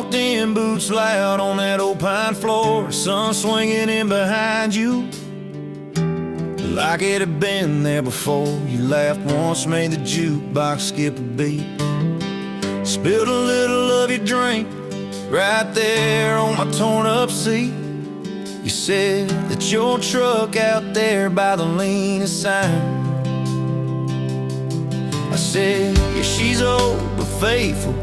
walked in, boots loud on that old pine floor, sun swinging in behind you like it had been there before. You laughed once, made the jukebox skip a beat, spilled a little of your drink right there on my torn up seat. You said that your truck out there by the lean sign. I said, yeah, she's old but faithful,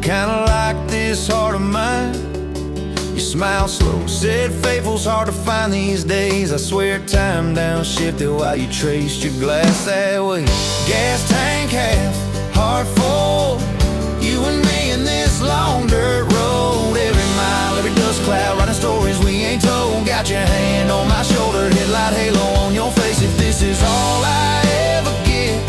kinda like this heart of mine. You smiled slow, said faithful's hard to find these days. I swear time downshifted while you traced your glass that way. Gas tank half, heart full, you and me in this long dirt road. Every mile, every dust cloud, writing stories we ain't told. Got your hand on my shoulder, headlight halo on your face. If this is all I ever get,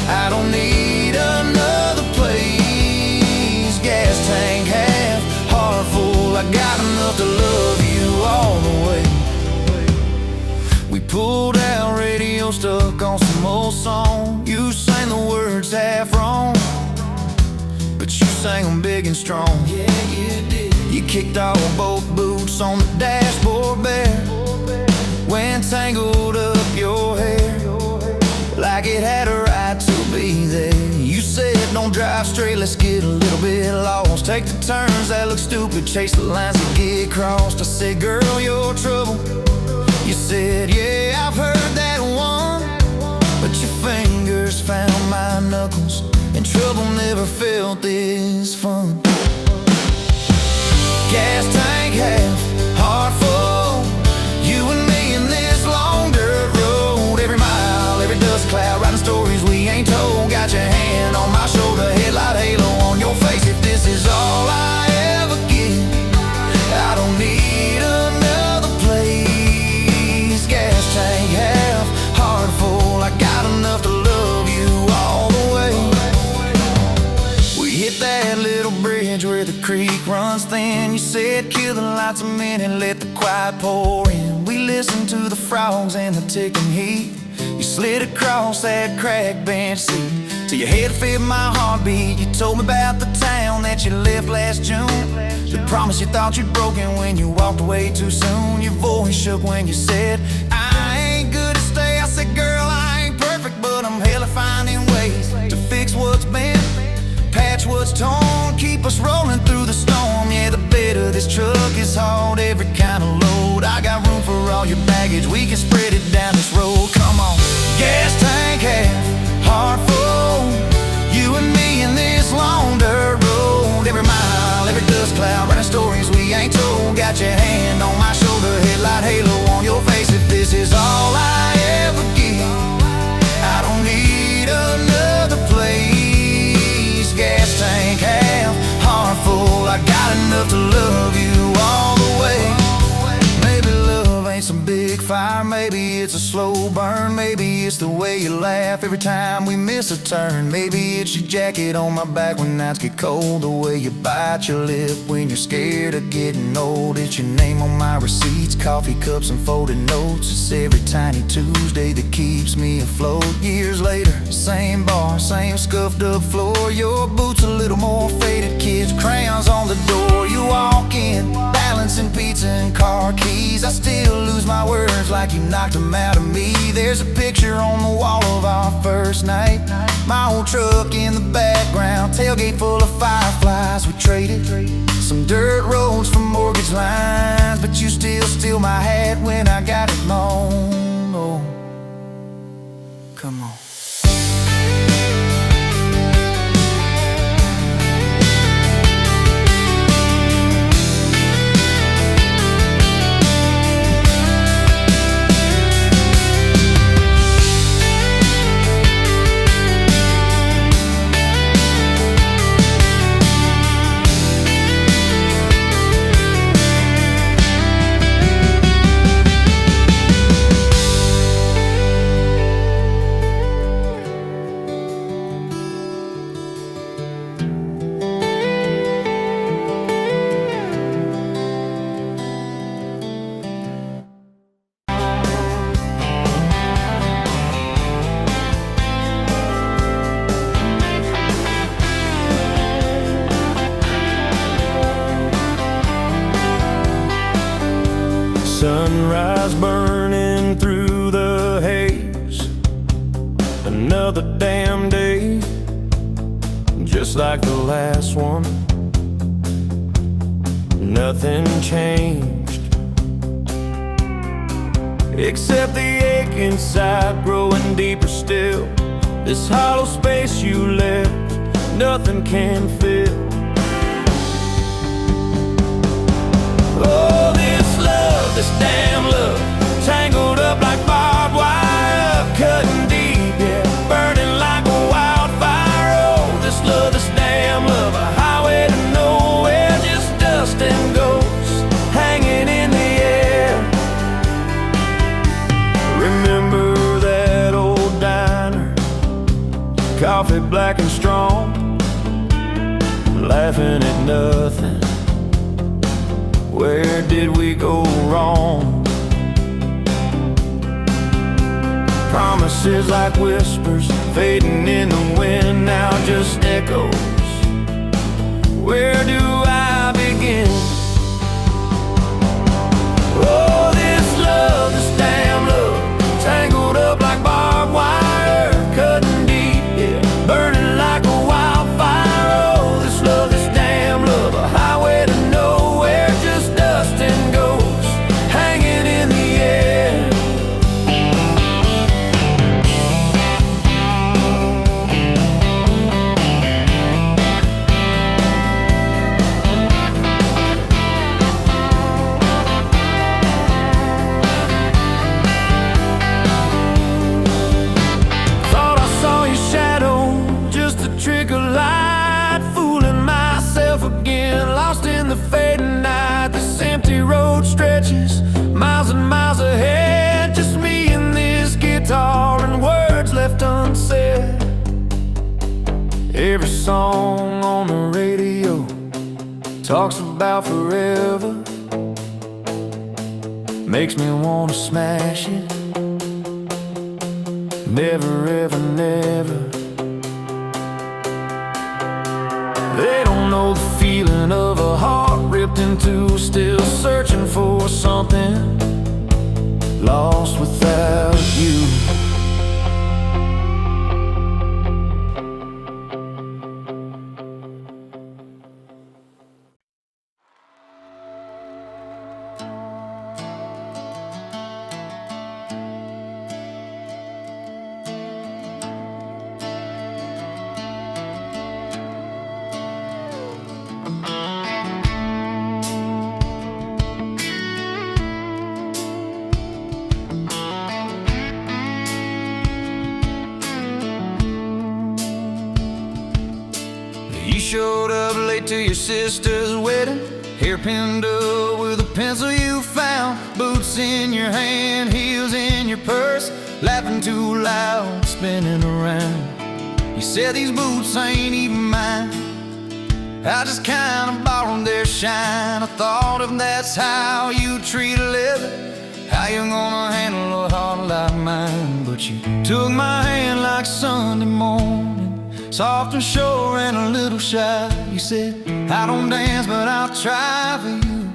I don't need another place. Gas tank half, heart full, I got enough to love you all the way. We pulled out, radio stuck on some old song. You sang the words half wrong, but you sang them big and strong. Yeah, you did. You kicked off both boots on the dashboard bare, went tangled up your hair like it had a right to be there. You said don't drive straight, let's get a little bit lost. Take the turns that look stupid, chase the lines that get crossed. I said, girl, you're trouble. You said, yeah, I've heard that one, but your fingers found my knuckles, and trouble never felt this fun. Gas tank half, heart full, you and me in this long dirt road. Every mile, every dust cloud, writing stories we ain't told. Got your hand on my shoulder, headlight halo on your face. If this is all I ever get, I don't need another place. Gas tank half, heart full, I got enough to love you all the way. We hit that little bridge where the creek runs thin. You said kill the lights a minute, let the quiet pour in. We listened to the frogs and the ticking heat. You slid across that cracked bench seat till your head fit my heartbeat. You told me about the town that you left last June, the promise you thought you'd broken when you walked away too soon. Your voice shook when you said, I ain't good to stay. I said, girl, I ain't perfect, but I'm hella finding ways to fix what's bent, patch what's torn, keep us rolling through the storm. Yeah, the bed of this truck is hauled, every kind of load. I got room for all your baggage, we can spread it down this road. Come on. Gas tank half, heart full, you and me in this long dirt road. Every mile, every dust cloud, writing stories we ain't told. Got your hand on my shoulder, headlight halo on your face. If this is all I ever get, I don't need another place. Gas tank half, heart full, I got enough to love you all the way. Maybe love ain't some big fire, maybe it's a slow burn. Maybe it's the way you laugh every time we miss a turn. Maybe it's your jacket on my back when nights get cold, the way you bite your lip when you're scared of getting old. It's your name on my receipts, coffee cups and folded notes. It's every tiny Tuesday that keeps me afloat. Years later, same bar, same scuffed up floor. Your boots a little more faded, kids' crayons on the door. You walk in, balancing pizza and car keys. I still lose my words like you knocked them out of me. There's a picture on the wall of our first night, my old truck in the background, tailgate full of fireflies. We traded some dirt roads for mortgage lines, but you still steal my hat when I got it mown. Oh, come on. Sunrise burning through the haze. Another damn day, just like the last one. Nothing changed, except the ache inside growing deeper still. This hollow space you left, nothing can fill. Oh, this love, this damn love, tangled up like barbed wire, cutting deep, yeah, burning like a wildfire. Oh, this love, this damn love, a highway to nowhere, just dust and ghosts hanging in the air. Remember that old diner, coffee black and strong, laughing at nothing. Where did we go wrong? Promises like whispers fading in the wind, now just echoes. Where do I begin? Oh, this love, this damn love, tangled up like barbed wire, cutting deep, yeah, burning like a wildfire. Oh, this love, this damn love, a highway to nowhere, just dust and ghosts hanging in the air. Thought I saw your shadow, just a trick of light, fooling myself again, lost in the fading night. This empty road stretches miles and miles ahead, just me and this guitar and words left unsaid. Every song on the radio talks about forever, makes me wanna smash it. Never ever never. They don't know the feeling of a heart ripped in two, still searching for something, lost without you. You showed up late to your sister's wedding, hair pinned up with a pencil you found, boots in your hand, heels in your purse, laughing too loud, spinning around. You said these boots ain't even mine, I just kinda borrowed their shine. I thought if that's how you treat a living, how you gonna handle a heart like mine? But you took my hand like Sunday morning, soft and sure and a little shy. You said, I don't dance, but I'll try for you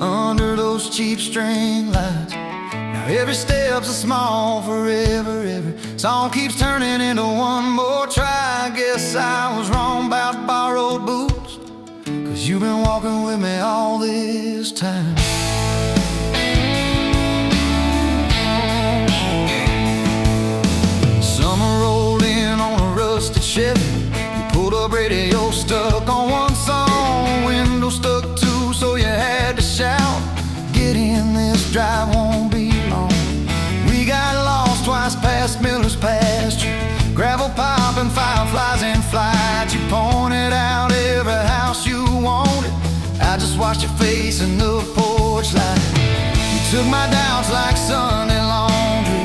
under those cheap string lights. Now every step's a small forever, every song keeps turning into one more try. I guess I was wrong about borrowed boots, 'cause you've been walking with me all this time. Summer rolled in on a rusted Chevy, you pulled up, radio stuck on one song, window stuck too, so you had to shout, get in, this drive won't be long. We got lost twice past Miller's pasture, gravel popping, fireflies in flight. You pointed out every house you wanted, I just watched your face in the porch light. You took my doubts like Sunday laundry,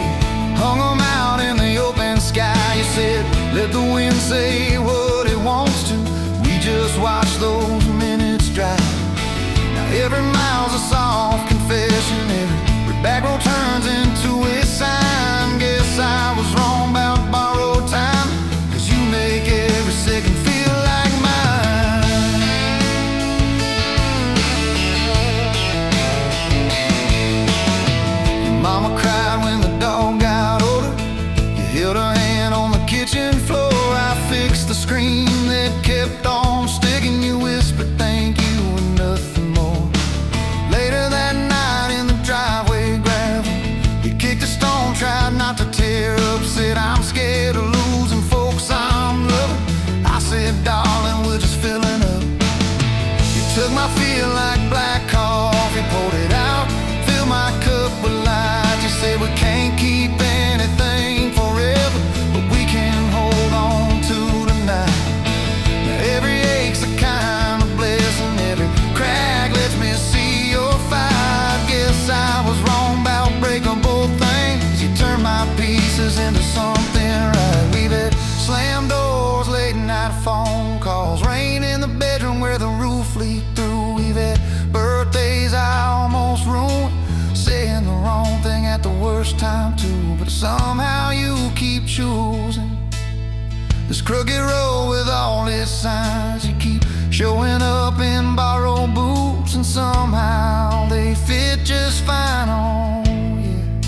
hung them out in the open sky. You said, let the wind say what it wants to, we just watch those minutes drive. Now every mile's a soft confession, every back road turns into a sign. Guess I was wrong about borrowed time, 'cause you make every second feel like mine. Took my feel like black coffee, poured it out, filled my cup with light. You said we can't keep anything forever, but we can hold on to tonight. Now every ache's a kind of blessing, every crack lets me see your fight. Guess I was wrong about breaking both things. You turned my pieces into something right. We've had slam doors, late night phone calls, rain in the bedroom where the roof leaked through. We've had birthdays I almost ruined, saying the wrong thing at the worst time too. But somehow you keep choosing this crooked road with all its signs. You keep showing up in borrowed boots, and somehow they fit just fine on you.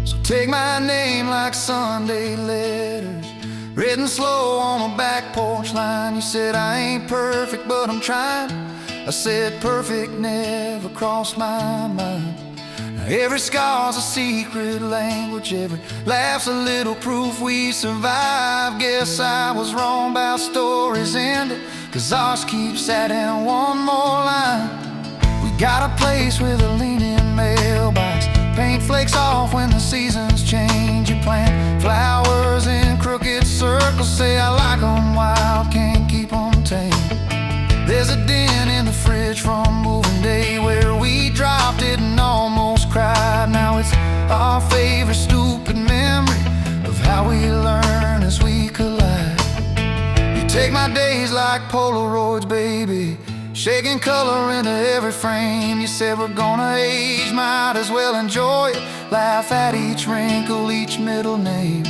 So take my name like Sunday letters, written slow on a back porch line. You said I ain't perfect, but I'm trying. I said perfect never crossed my mind. Now every scar's a secret language, every laugh's a little proof we survive. Guess I was wrong about stories ending, 'cause ours keeps adding one more line. We got a place with a leaning mailbox, paint flakes off when the seasons change. You plant flowers in crooked circles, say I like 'em wild, can't keep 'em tame. There's a dent in the fridge from moving day where we dropped it and almost cried. Now it's our favorite stupid memory of how we learn as we collide. You take my days like Polaroids, baby, shaking color into every frame. You said we're gonna age, might as well enjoy it, laugh at each wrinkle, each middle name.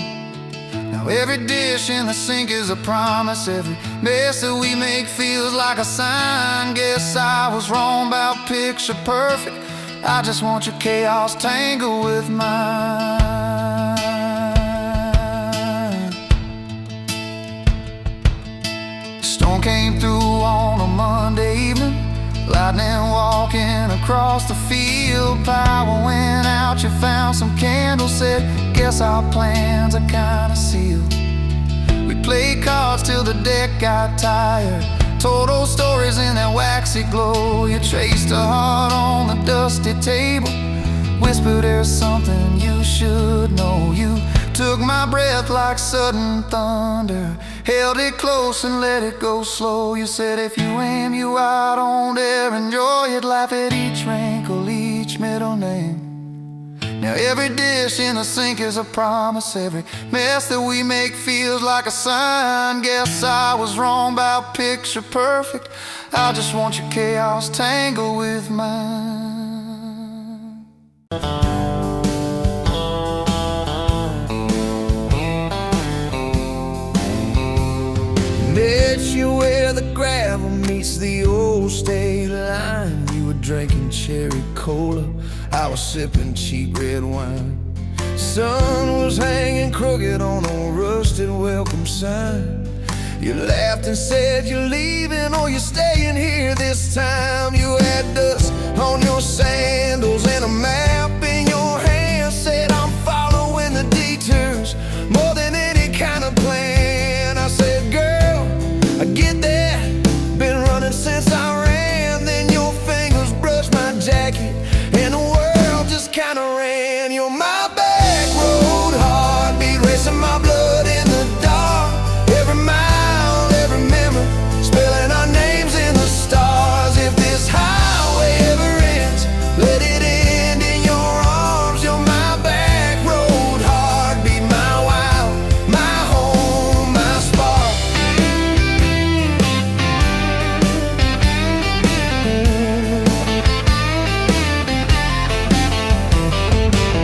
Now every dish in the sink is a promise, every mess that we make feels like a sign. Guess I was wrong about picture perfect, I just want your chaos tangled with mine. Storm came through on a Monday evening, lightning walking across the field. Power went out, you found some candles, said guess our plans are kinda sealed. We played cards till the deck got tired, told old stories in that waxy glow. You traced a heart on the dusty table, whispered there's something you should know. You took my breath like sudden thunder, held it close and let it go slow. You said if you aim, you out, don't dare enjoy it, laugh at each wrinkle, each middle name. Now every dish in the sink is a promise, every mess that we make feels like a sign. Guess I was wrong about picture perfect, I just want your chaos tangled with mine. Met you where the gravel meets the old state line. You were drinking cherry cola, I was sipping cheap red wine. Sun was hanging crooked on a rusted welcome sign. You laughed and said you're leaving or you're staying here this time. You had dust on your sandals and a map in your hand, said I'm following the detours more than any kind of plan. I said girl, I get that, been running since I ran. Then your fingers brushed my jacket and the world just kinda ran. You're my back road heartbeat, racing my blood in the dark. Every mile, every memory, spelling our names in the stars. If this highway ever ends, let it end in your arms. You're my back road heartbeat, my wild, my home, my spark.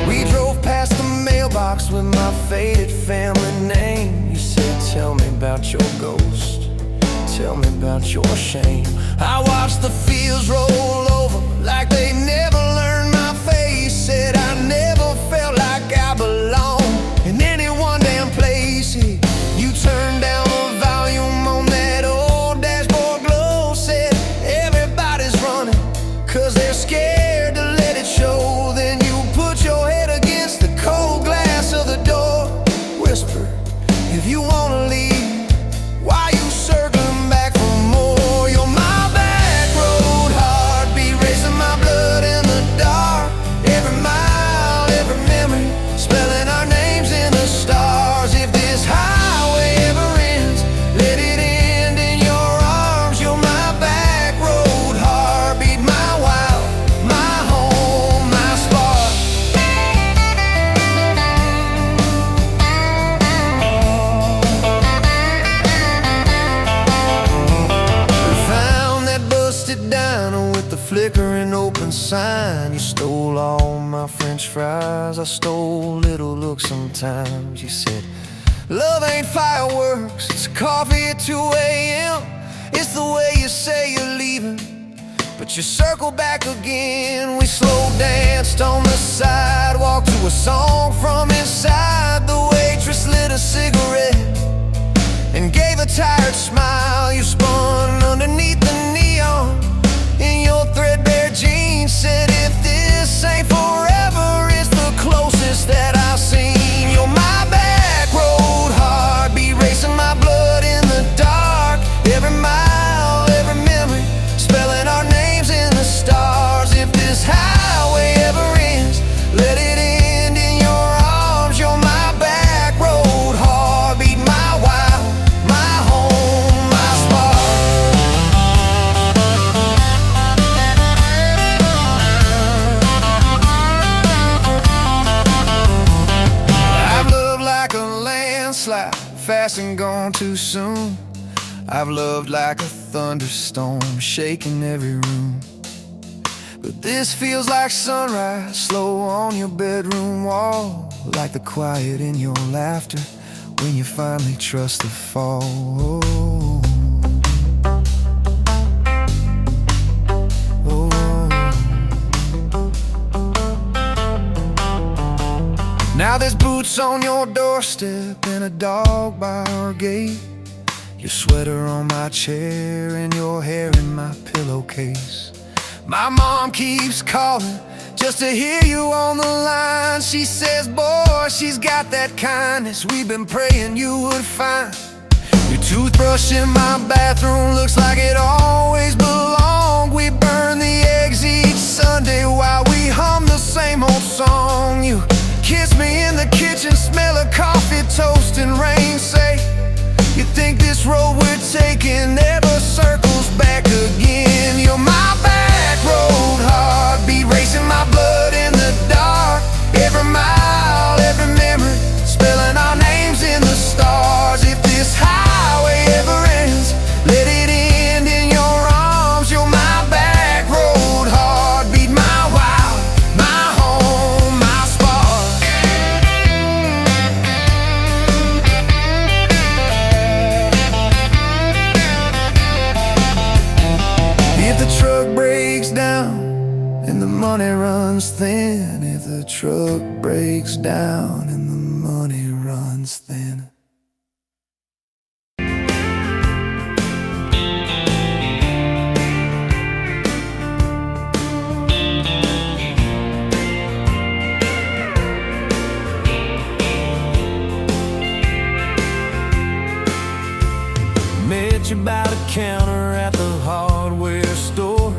We drove past the mailbox with my faded family name. You said tell me about your ghost, tell me about your shame. I watched the fields roll over like they never learned my face, said I never felt like I belonged in any one damn place. You turned down the volume on that old dashboard glow, said everybody's running 'cause they're scared to let it show. Then you put your head against the cold glass of the door, whisper if you wanna leave, why you circling back for more? You're sign. You stole all my French fries, I stole little looks sometimes. You said, love ain't fireworks, it's coffee at 2 a.m. It's the way you say you're leaving, but you circle back again. We slow danced on the sidewalk to a song from inside. The waitress lit a cigarette and gave a tired smile. You spun underneath the neon in your threadbare jeans. Said, if this ain't forever, it's the closest that I've seen. You're my back road heartbeat, racing my blood in the dark. Every mile, every memory, spelling our names in the stars. If this highway ever ends, let it end in your arms. You're my back road heartbeat, my wild, my home, my spark. I've loved like a landslide, fast and gone too soon. I've loved like a thunderstorm, shaking every room. But this feels like sunrise, slow on your bedroom wall, like the quiet in your laughter when you finally trust the fall. Now there's boots on your doorstep and a dog by our gate. Your sweater on my chair and your hair in my pillowcase. My mom keeps calling just to hear you on the line. She says, boy, she's got that kindness we've been praying you would find. Your toothbrush in my bathroom looks like it always belonged. We burn the eggs each Sunday while we hum the same old song. You kiss me in the kitchen, smell of coffee, toast, and rain. Say, you think this road we're taking never circles back again. You're my back road heartbeat, racing my blood in the dark. Every mile, every memory, spelling our names in the stars. If this highway ever ends, let it end in your arms. You're my back road heartbeat, my wild, my home, my spark. If the truck breaks down and the money runs thin, if the truck breaks down and the money runs thin. Met you by the counter at the hardware store.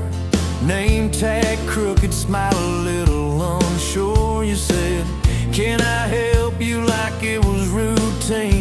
Name tag crooked, smile a little unsure. You said, can I help you, like it was routine.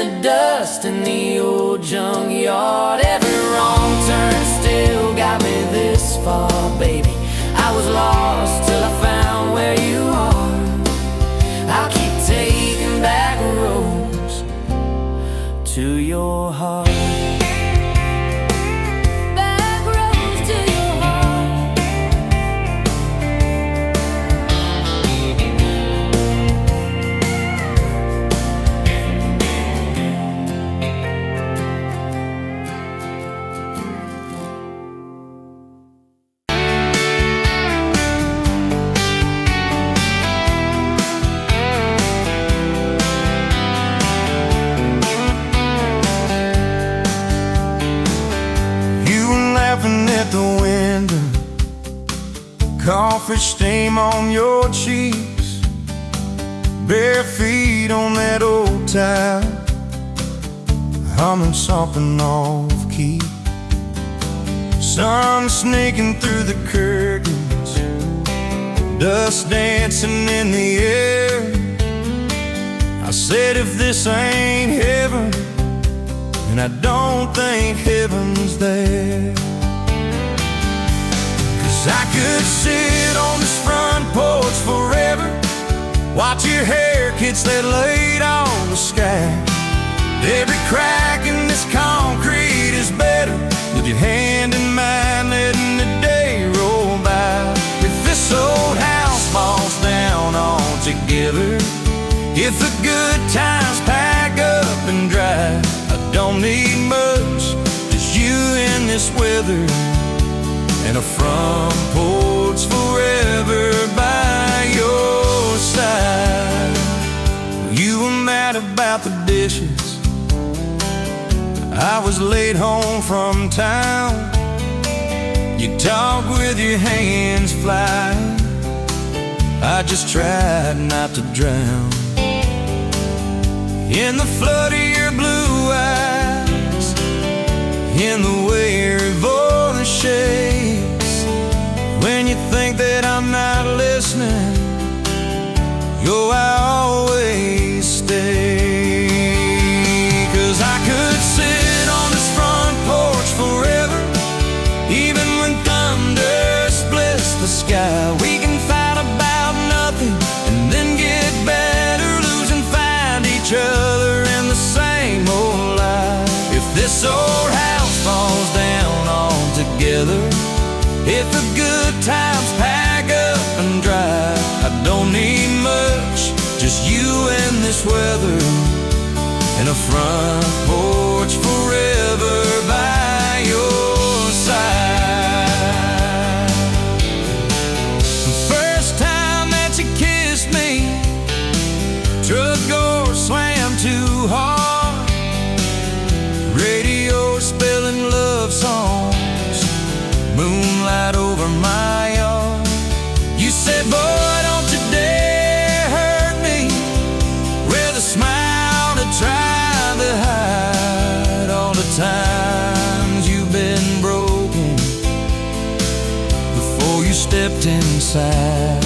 the dust in the old junkyard. Every wrong turn still got me this far, baby. I was lost till I found where you are. I'll keep taking back roads to your heart. At the window, coffee stain on your cheeks, bare feet on that old tile, humming something off key. Sun sneaking through the curtains, dust dancing in the air. I said, if this ain't heaven, and I don't think heaven's there. I could sit on this front porch forever, watch your hair catch that light on the sky. Every crack in this concrete is better with your hand in mine, letting the day roll by. If this old house falls down altogether, if the good times pack up and drive, I don't need much, just you in this weather, and a front porch forever by your side. You were mad about the dishes, I was late home from town. You talk with your hands flying, I just tried not to drown in the flood of your blue eyes, in the way your voice shakes when you think that I'm not listening. Yo, I always stay. 'Cause I could sit on this front porch forever, even when thunder splits the sky. We can fight about nothing and then get better, lose and find each other in the same old life. If this old house falls down altogether, if the good times pack up and drive, I don't need much, just you and this weather, and a front porch forever by your side. The first time that you kissed me, truck door slammed too hard, radio spelling love songs, moonlight over my yard. You said, boy, don't you dare hurt me, with a smile to try to hide all the times you've been broken before you stepped inside.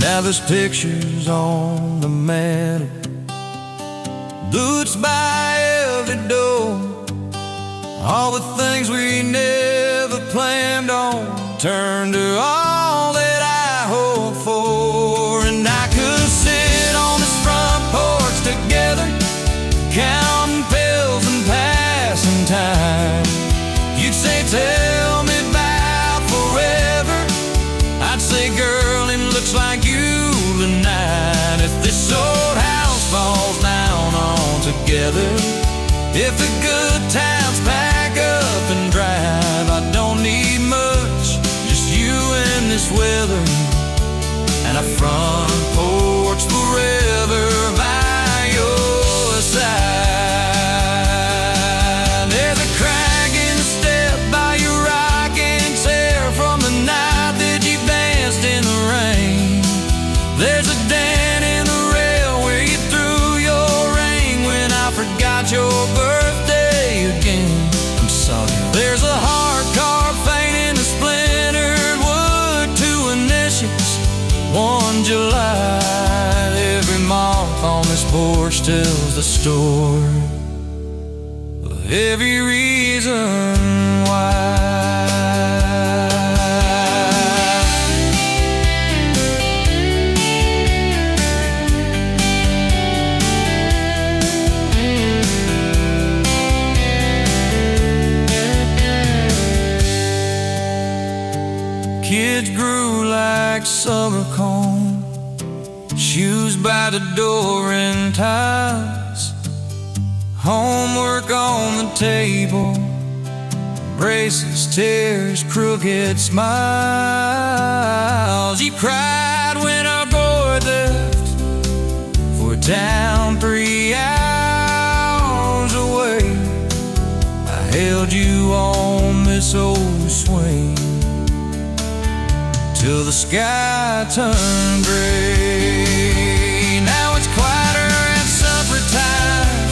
Now there's pictures on the mantle, boots by every door, all the things we never planned on turned to all that I hoped for. And I could sit on this front porch together, counting pills and passing time. You'd say, tell me about forever, I'd say, girl, it looks like you tonight. If this old house falls down altogether, if the good times pack up and drive, I don't need much, just you and this weather, and a front porch forever by your side. There's a crack in the step by your rocking chair from the night that you danced in the rain. There's a dent in the rail where you threw your ring when I forgot your birthday again. I'm sorry. There's a hard carved fate in the splintered wood, 2 initials, 1 July. the story of every reason why. Kids grew like summer corn, shoes by the door and ties, homework on the table, braces, tears, crooked smiles. You cried when our board left for a town 3 hours away. I held you on this old swing till the sky turned gray. Now it's quieter at supper time,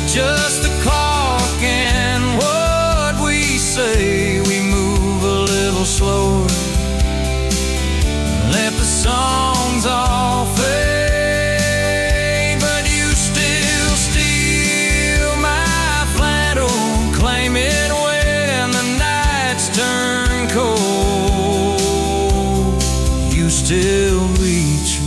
just the clock and what we say. We move a little slower, let the songs all fade, but you still steal my flannel, claim it when the nights turn cold. Still reach me.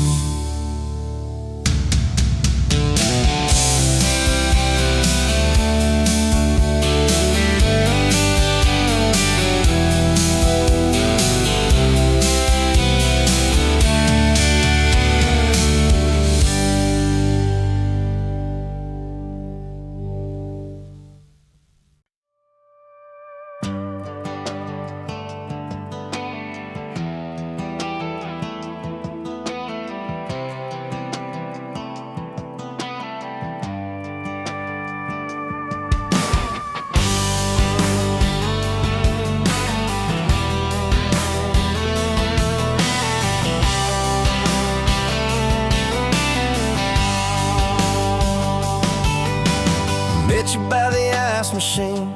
Met you by the ice machine,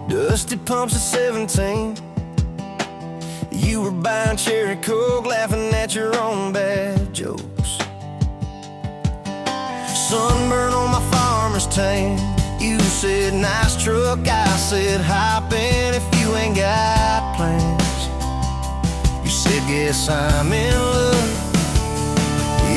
dusty pumps at 17. You were buying cherry coke, laughing at your own bad jokes. Sunburn on my farmer's tan. You said nice truck, I said hop in if you ain't got plans. You said guess I'm in love.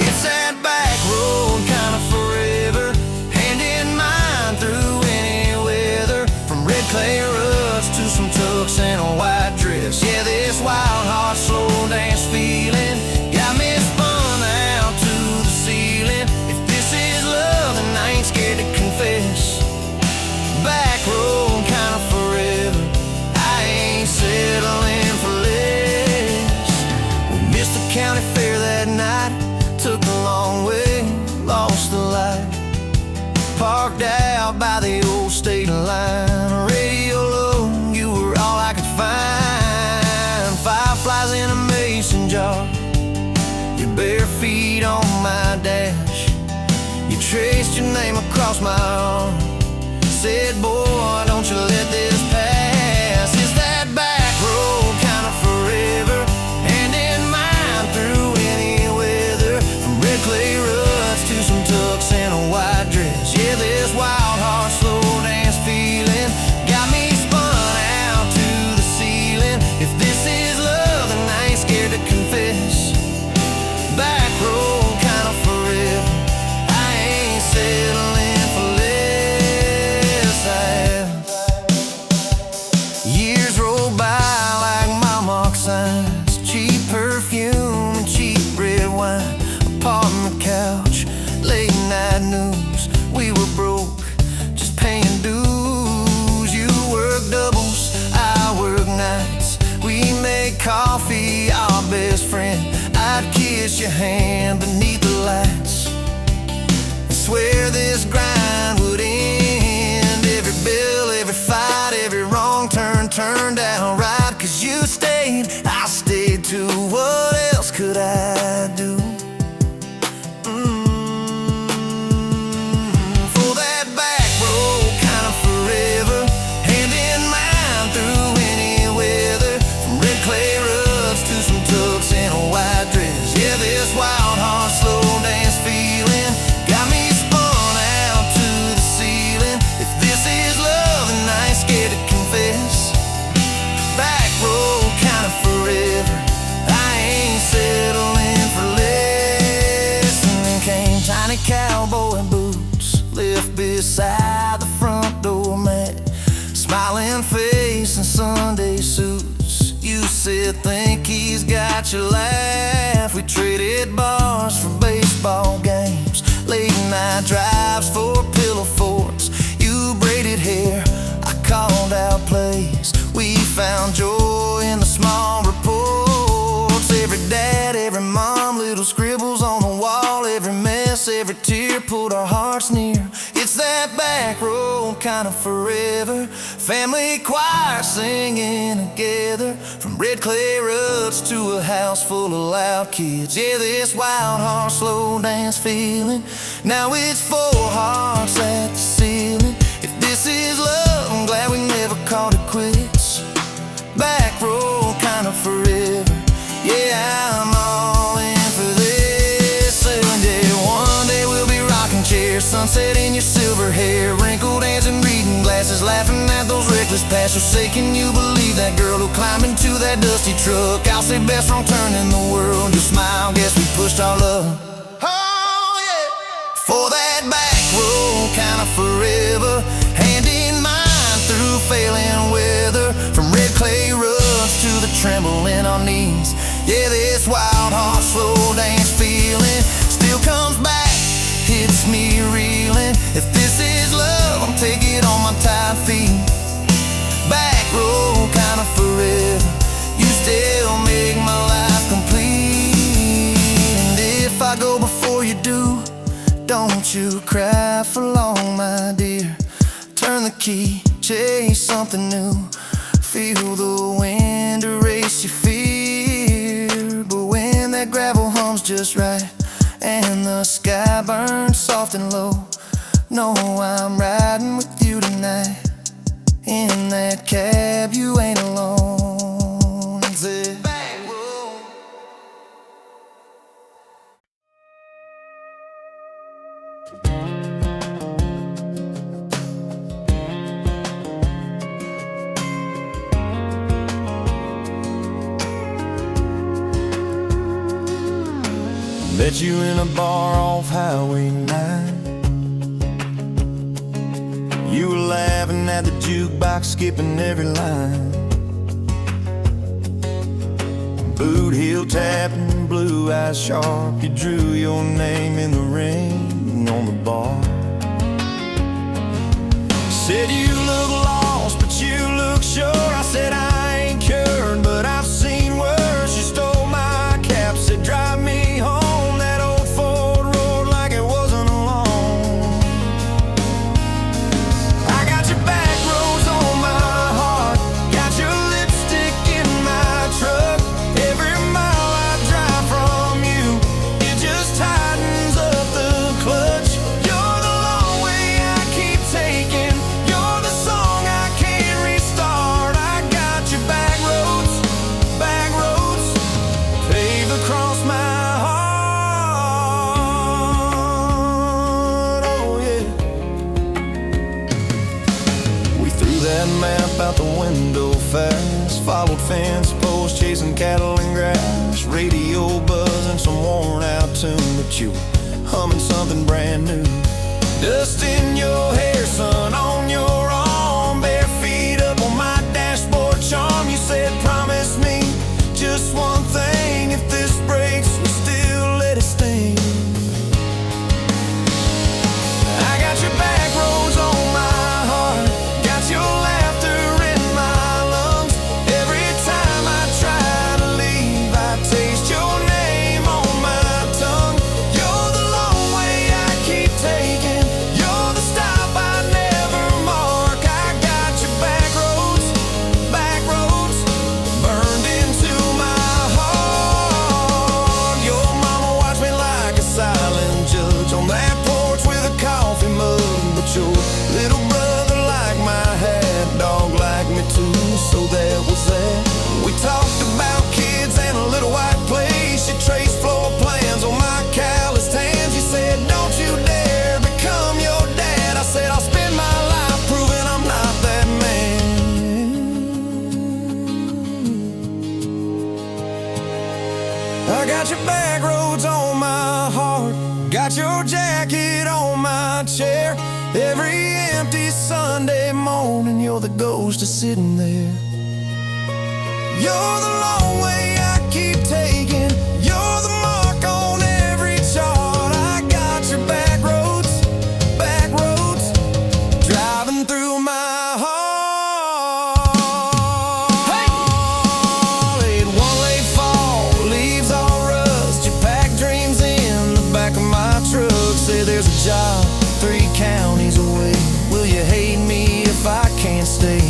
It's that back road kind of forever, hand in mine through any weather, from red clay ruts to some tucks and a white dress. Yeah, this wild heart slow dance feeling got me spun out to the ceiling. If this is love, then I ain't scared to confess. Back road kind of forever, I ain't settling for less. We missed the county fair that night, took the long way, lost the light, parked out by the old state line. Radio low, you were all I could find. Fireflies in a mason jar, your bare feet on my dash. You traced your name across my arm, said, boy, don't you let this pass. It's that back road kind of forever, hand in mine through any weather, from red clay ruts to some tucks and a white dress. Yeah, this wild heart slow dance feeling got me spun out to the ceiling. If this is love, then I ain't scared to confess. Back road kind of forever, I ain't settling for less. Years roll by like mile mark signs, cheap perfume and cheap red wine, apartment couch, late night news. We were broke, just paying dues. You work doubles, I work nights. We made coffee, our best friend. I'd kiss your hand beneath the lights, I swear this grind would end. Every bill, every fight, every wrong turn turned out right. Cause you stayed, I stayed too. What else could I do? For that back road kind of forever, hand in mine through any weather, from red clay ruts to some tucks and a white dress. Yeah, this wild heart slow dance feeling got me spun beside the front door mat, smiling face and Sunday suits. You said, think he's got your laugh. We traded bars for baseball games, late night drives for pillow forts. You braided hair, I called out plays. We found joy in the small reports. Every dad, every mom, little scribbles on the wall. Every mess, every tear pulled our hearts near. It's that back road kind of forever. Family choir singing together, from red clay ruts to a house full of loud kids. Yeah, this wild heart slow dance feeling. Now it's 4 hearts at the ceiling. If this is love, I'm glad we never called it quits. Back road kind of forever. Yeah, I'm all in for this. And yeah, one day we'll be rocking chairs, sunset in your silver hair, wrinkled hands and reading glasses, laughing at those reckless pasts. You'll say, can you believe that girl who climbed into that dusty truck? I'll say, best wrong turn in the world. You'll smile, guess we pushed our luck. Oh yeah, for that back road kind of forever, hand in mine through failing weather, from red clay ruts to the tremble in our knees. Yeah, this wild heart slow dance feeling still comes back, hits me reeling. If this is love, I'll take it on my tired feet. Back road kind of forever, you still make my life complete. And if I go before you do, don't you cry for long, my dear. Turn the key, chase something new, feel the wind erase your fear. But when that gravel hums just right and the sky burns soft and low, know I'm riding with you tonight. In that cab, you ain't alone. It's a back road. Met you in a bar off Highway 9. You were laughing at the jukebox, skipping every line. Boot heel tapping, blue eyes sharp. You drew your name in the ring on the bar. Said you look lost, but you look sure. I said I ain't cured, but I've seen worse. You stole my cap, said drive me home. Out the window fast, followed fence posts, chasing cattle and grass, radio buzzing some worn out tune, but you were humming something brand new. Dust in your hair, sun on your arm, bare feet up on my dashboard charm. You said promise me just one thing, if this breaks we still let it sting. I got your back roads on my heart, got your laughter in my lungs. Every time I try to leave, I taste your name on my tongue. You're the long way I keep taking, you're the stop I never mark. I got your back roads burned into my heart. Your mama watched me like a silent judge on that porch with a coffee mug, but your little brother liked my hat, dog liked me too, so that was that. We talked about kids and a little white place. You traced floor plans on my calloused hands. You said don't you dare become your dad. I said I'll spend my life proving I'm not that man. I got your back roads on my heart, got your jacket on my chair. Every empty Sunday morning, you're the ghost of sitting there. You're the long way I keep taking. You're the mark on every chart. I got your back roads, driving through my heart. Hey! Late one late fall, leaves all rust. You pack dreams in the back of my truck. Say there's a job 3 counties away. Will you hate me if I can't stay?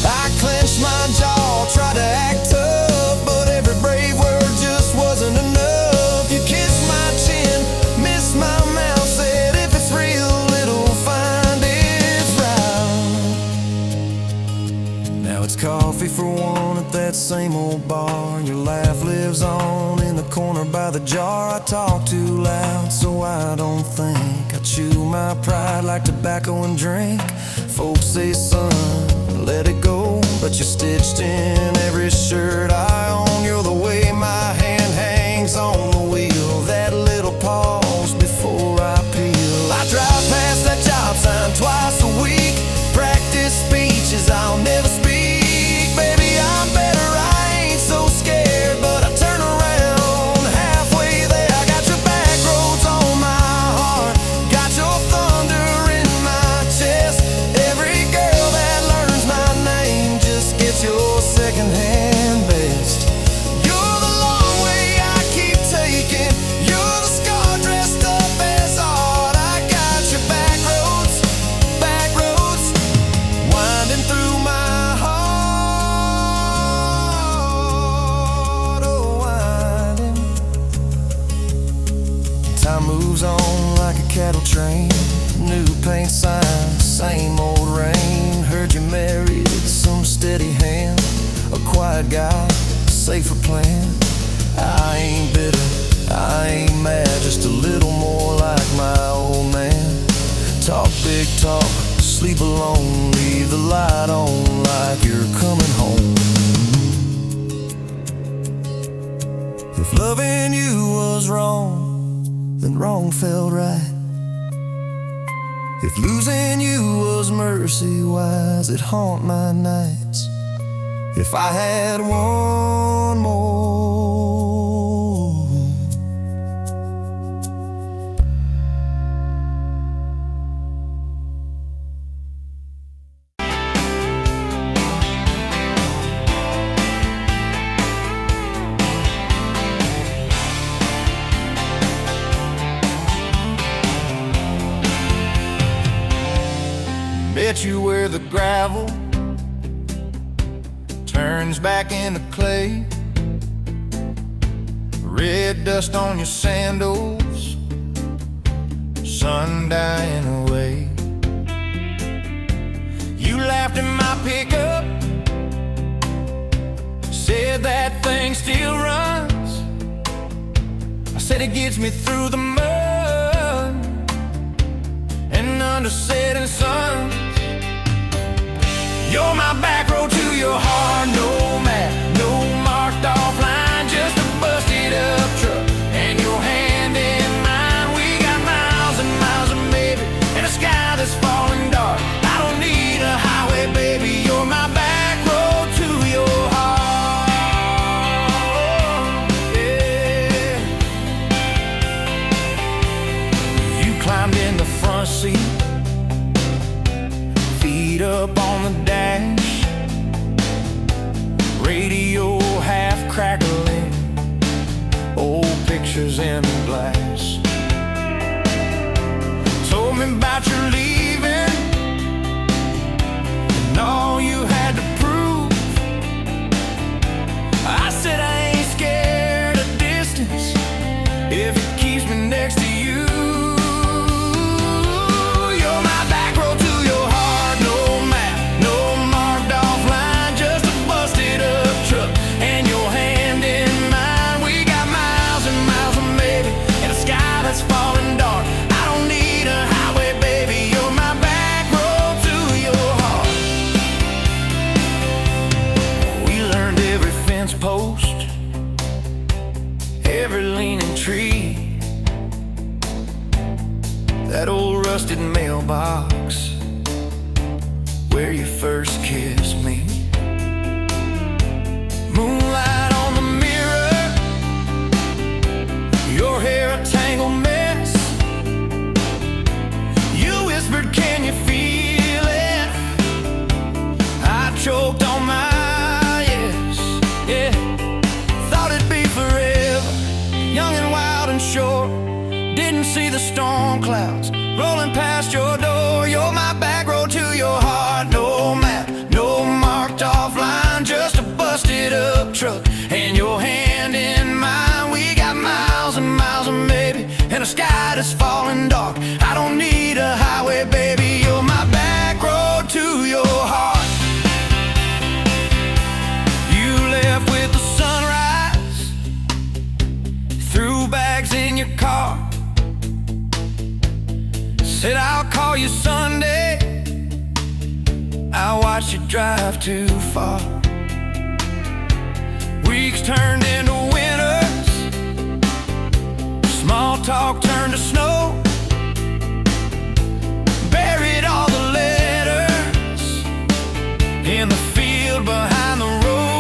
I clench my jaw, try to act tough, but every brave word just wasn't enough. You kissed my chin, missed my mouth, said if it's real, it'll find its route. Now it's coffee for one at that same old bar. Your laugh lives on in the corner by the jar. I talk too loud, so I don't think. I chew my pride like tobacco and drink. Folks say, son, let it go, but you're stitched in every shirt I own. You're the way my hand hangs on the wheel, that little pause before I peel. I drive past that job sign twice a week, practice speeches I'll never speak. Baby, I'm better, I ain't so scared, but I turn around halfway there. I got your back roads on my heart, got your thunder in my chest. Every girl that learns my name just gets your secondhand best. You're the long way I keep taking. You're the scar dressed up as art. I got your back roads, winding through my heart. Oh, winding. Time moves on like a cattle train. New paint sign, same old rain. Heard you married some steady hand, a quiet guy, safer plan. I ain't bitter, I ain't mad, just a little more like my old man. Talk big talk, sleep alone, leave the light on like you're coming home. If loving you was wrong, then wrong felt right. If losing you was mercy, why's it haunt my nights? If I had one more. Bet you where the gravel turns back into clay, red dust on your sandals, sun dying away. You laughed in my pickup, said that thing still runs. I said it gets me through the mud and under setting suns. You're my back road to your heart, no map, no marked off line, just a busted up truck and your hand in mine. We got miles and miles of maybe and a sky that's falling dark. I don't need a highway, baby, you're my back road to your heart. Yeah. You climbed in the front seat, feet up on the dash, radio half crackling, old pictures in glass. Told me about your leaving and all you had to prove. I said I ain't scared of distance if it keeps me next to you. Falling dark. I don't need a highway, baby, you're where you first kissed me. Moonlight on the mirror, your hair a tangled mess. You whispered, can you feel it? I choked on my yes, yeah. Thought it'd be forever, young and wild and short. Didn't see the storm clouds rolling past your door. You're my back road to your heart. No map, no marked off line, just a busted up truck and your hand in mine. We got miles and miles of maybe, and a sky that's falling dark. I don't need a highway, baby. You're my back road to your heart. You left with the sunrise, threw bags in your car, said I'll call you Sunday. I watched you drive too far. Weeks turned into winters, small talk turned to snow. Buried all the letters in the field behind the road.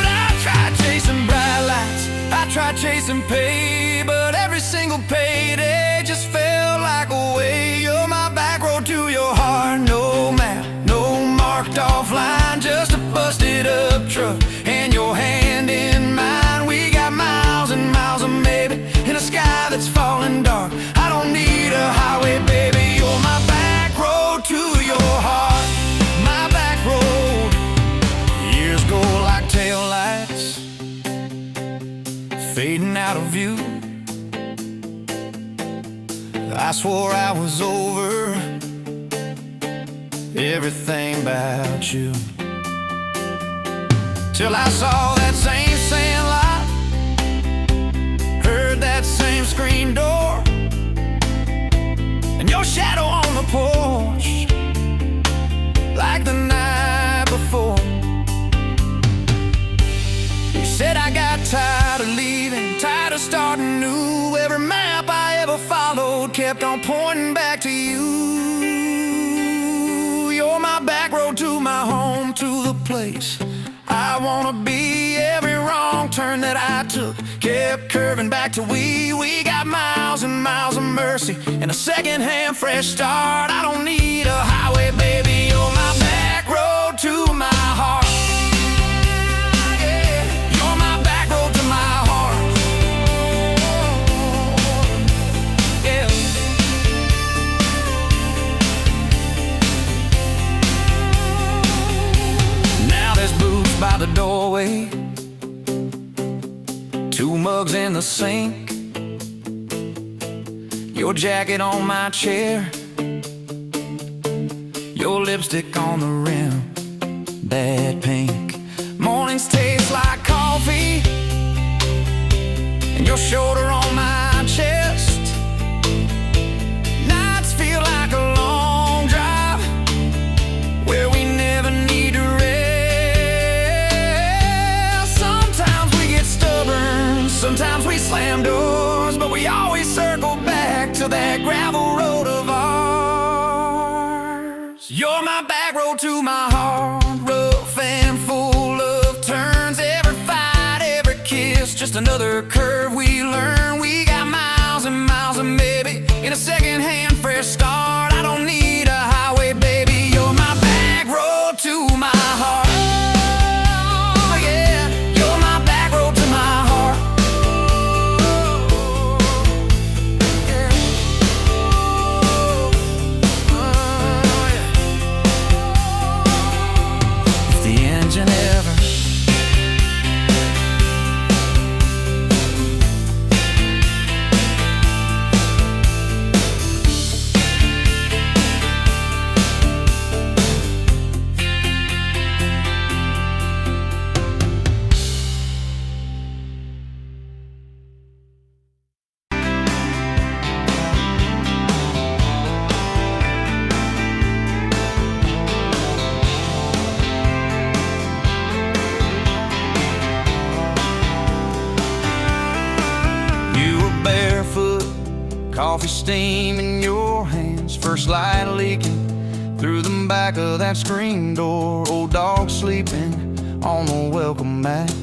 I tried chasing bright lights, I tried chasing pay, but every single payday just felt like a way. You're my back road to your heart. No map, no marked off line, just a busted up truck and your hand in mine. We got miles and miles of maybe, in a sky that's falling dark. I don't need a highway, baby. You're my back road to your heart. My back road. Years go like taillights, fading out of view. I swore I was over everything about you, till I saw that same sandlot, heard that same screen door, and your shadow on the porch, like the night before. You said I got tired of leaving, tired of starting new. Every map I ever followed kept on pointing back to you. You're my back road to my home, to the place I wanna be. Every wrong turn that I took kept curving back to we. We got miles and miles of mercy and a second-hand fresh start. I don't need a highway, baby. You're my back road to my heart. By the doorway, two mugs in the sink, your jacket on my chair, your lipstick on the rim, that pink. Mornings taste like coffee, and your shoulder on my chest. Nights feel like a long drive, where we never need to rest. Sometimes we slam doors, but we always circle back to that gravel road of ours. You're my back road to my heart, rough and full of turns. Every fight, every kiss, just another curve we learn. We got miles and miles of maybe, in a second-hand fresh start. I don't need a highway, baby. You're my back road to my heart. Coffee steam in your hands, first light leaking the back of that screen door, old dog sleeping on the welcome mat.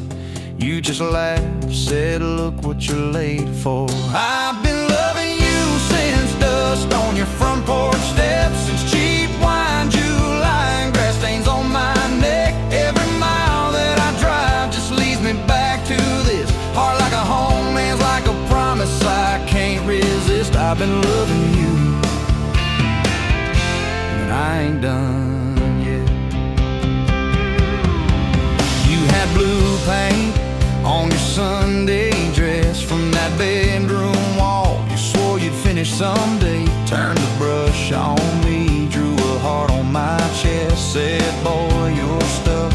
You just laughed, said, look what you're late for. I've been loving you since dust on your front porch steps, since cheap wine, July, and grass stains on my neck. Every mile that I drive just leads me back to this. Heart like a home, hands like a promise I can't resist. I've been loving you, and I ain't done yet. You had blue paint on your Sunday dress from that bedroom wall. You swore you'd finish someday. Turned the brush on me, drew a heart on my chest, said, boy, you're stuck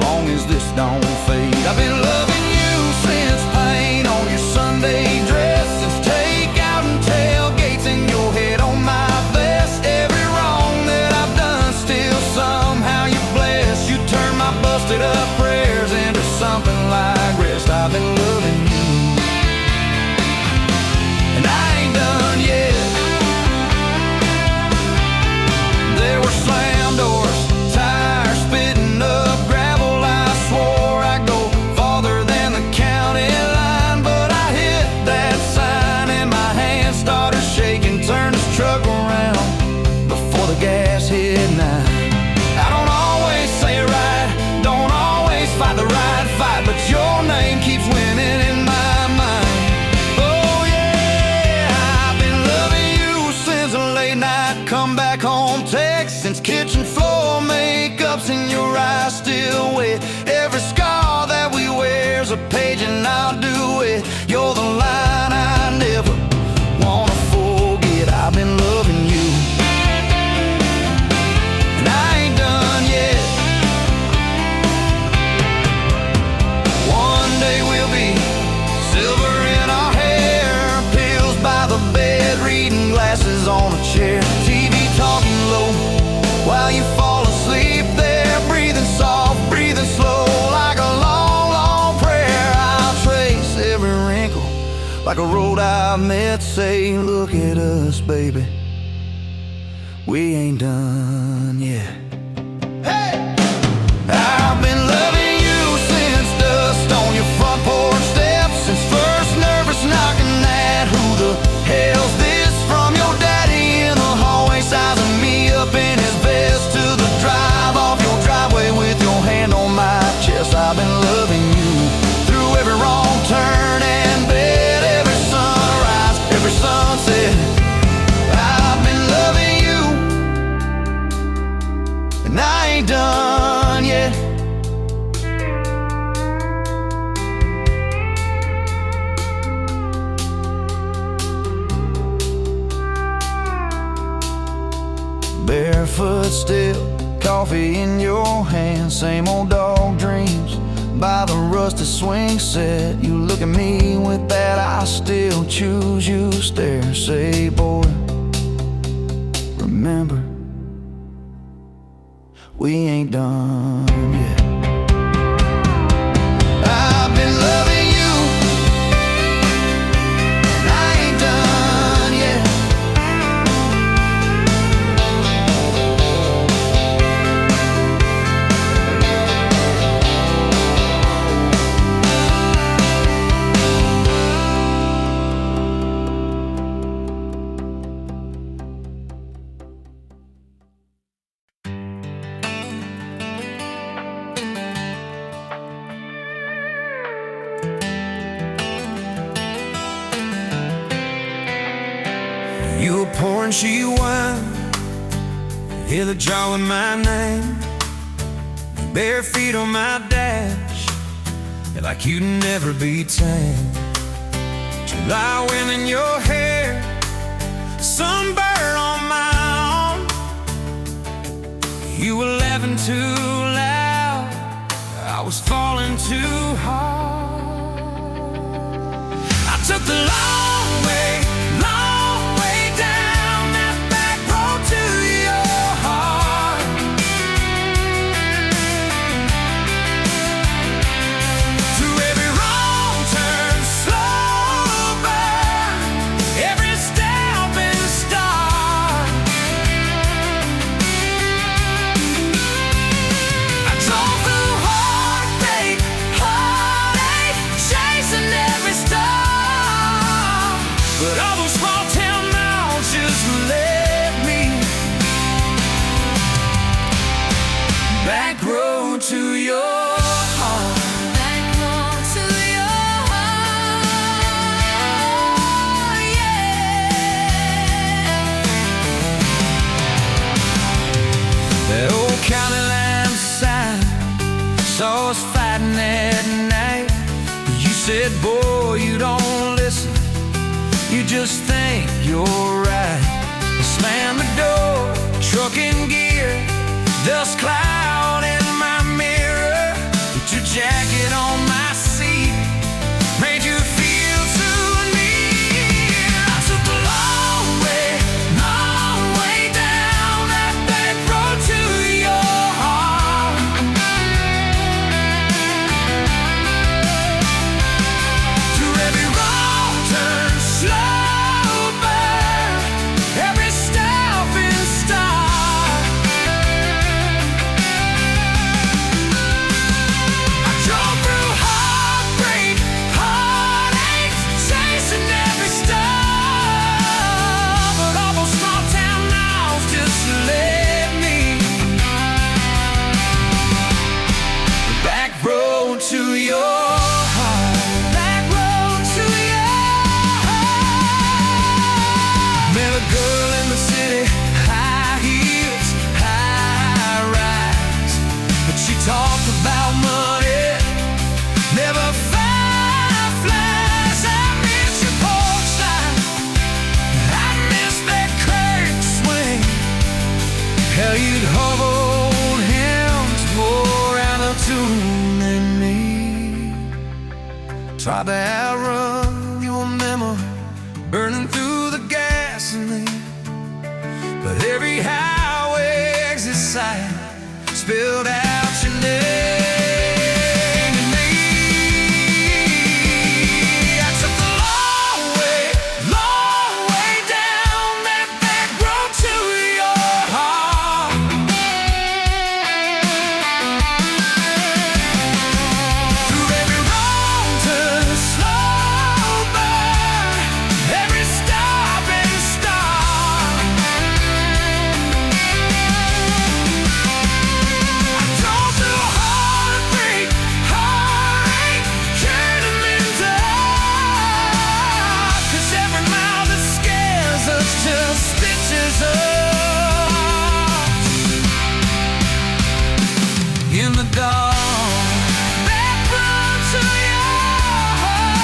long as this don't fade. I've been loving you since paint on your Sunday dress, since takeout and tailgates in your head on my vest. Every wrong that I've done, still somehow you bless. You turn my busted up prayers into something like rest. I've been loving you, and I ain't done yet. There were slam doors, tires spitting up gravel. I swore I'd go farther than the county line, but I hit that sign and my hand started shaking. Turned this truck around before the gas hit 9. I don't always say it right, don't always fight the right fight, but your name keeps winning in my mind. Oh yeah, I've been loving you since a late night come back home text, since kitchen floor makeup's in your eyes still wet. Every scar that we wear's a page and I'll do it. You're the line I never wanna forget. I've been loving you, and I ain't done yet. One day we'll be silver in our hair, pills by the bed, reading glasses on a chair, TV talking low while you fall asleep there, breathing soft, breathing slow, like a long, long prayer. I'll trace every wrinkle like a road I've met, say, look at us, baby, we ain't done yet. Hey! I've been loving you since dust on your front porch steps, since first nervous knocking at who the hell's this, from your daddy in the hallway sizing me up in his vest, to the drive off your driveway with your hand on my chest. I've been loving you through every wrong turn and bed, every sunrise, every sunset. I've been loving you, and I ain't done yet. Barefoot still, coffee in your hand, same old dog dreams by the rusted swing set. You look at me with that I still choose you stare, say, boy, remember, we ain't done yet. I've been loving you, and I ain't done yet. You were pouring cheap wine, hear the jar with my name, bare feet on my dash, you're like you'd never be tamed. July wind in your hair, sunburn on my arm. You were laughing too loud, I was falling too hard. I took the long way down that back road to your heart. Through every wrong turn, slow burn, every step and start. back road to your heart. Back road to your heart, yeah. That old county line sign saw us fighting that night. You said, boy, you don't listen, you just think you're right. Slam the door, truck in gear, dust cloud in my mirror. Put your jacket on my seat, made you feel too near. I took the long way down that back road to your heart. Through every wrong turn, slow burn, every stop and start. I drove through heartbreak, heartache, chasing every star. But all those small town knobs just led me back road to your heart. Back road to your heart. Met a girl in the city, high heels, high rise. But she talked about money, never fireflies. I miss your porch light, I miss that curtain swing. How you'd hold hymns more out of tune than me. Tried to outrun your memory, burning through the gasoline. But every highway exit sign spilled out your name to me. I took the long way down that back road to your heart. Through every wrong turn, slow burn, every stop and start. I drove through heartbreak, heartache, turning in dark. 'Cause every mile that scares us just stitches us in the dark. Back road to your heart.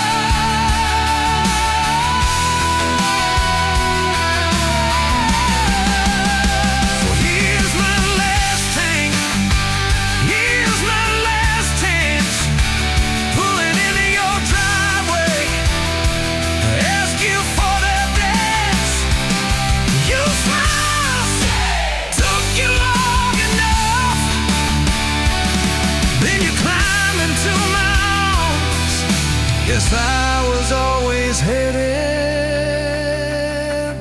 Well, here's my last tank, here's my last chance, pulling into your driveway, ask you for that dance. You smiled, took you long enough, then you climbed into my arms. Guess I was always headed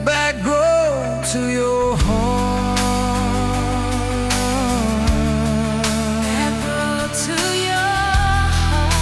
back road to your heart. Back road to your heart.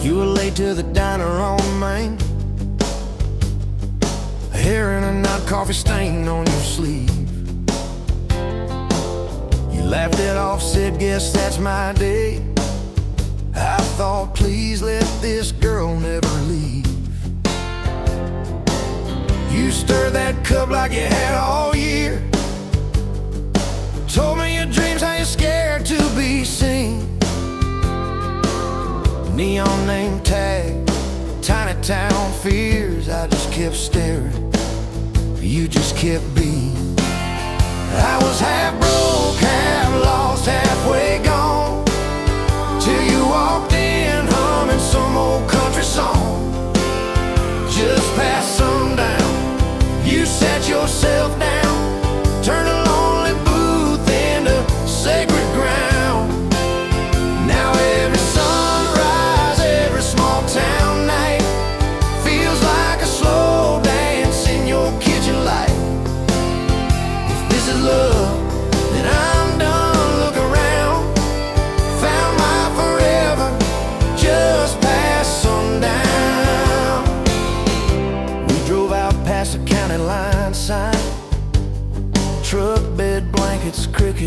You were late to the diner on Main, hair in a knot, coffee stain on your sleeve. You laughed it off, said, guess that's my day. I thought, please let this girl never leave. You stirred that cup like you had all year, told me your dreams, how you're scared to be seen. Neon name tag, tiny town fears. I just kept staring, you just kept being. I was half broke, half lost, halfway gone, till you walked in humming some old country song. Just past sundown, you sat yourself down, turned a lonely booth into sacred ground.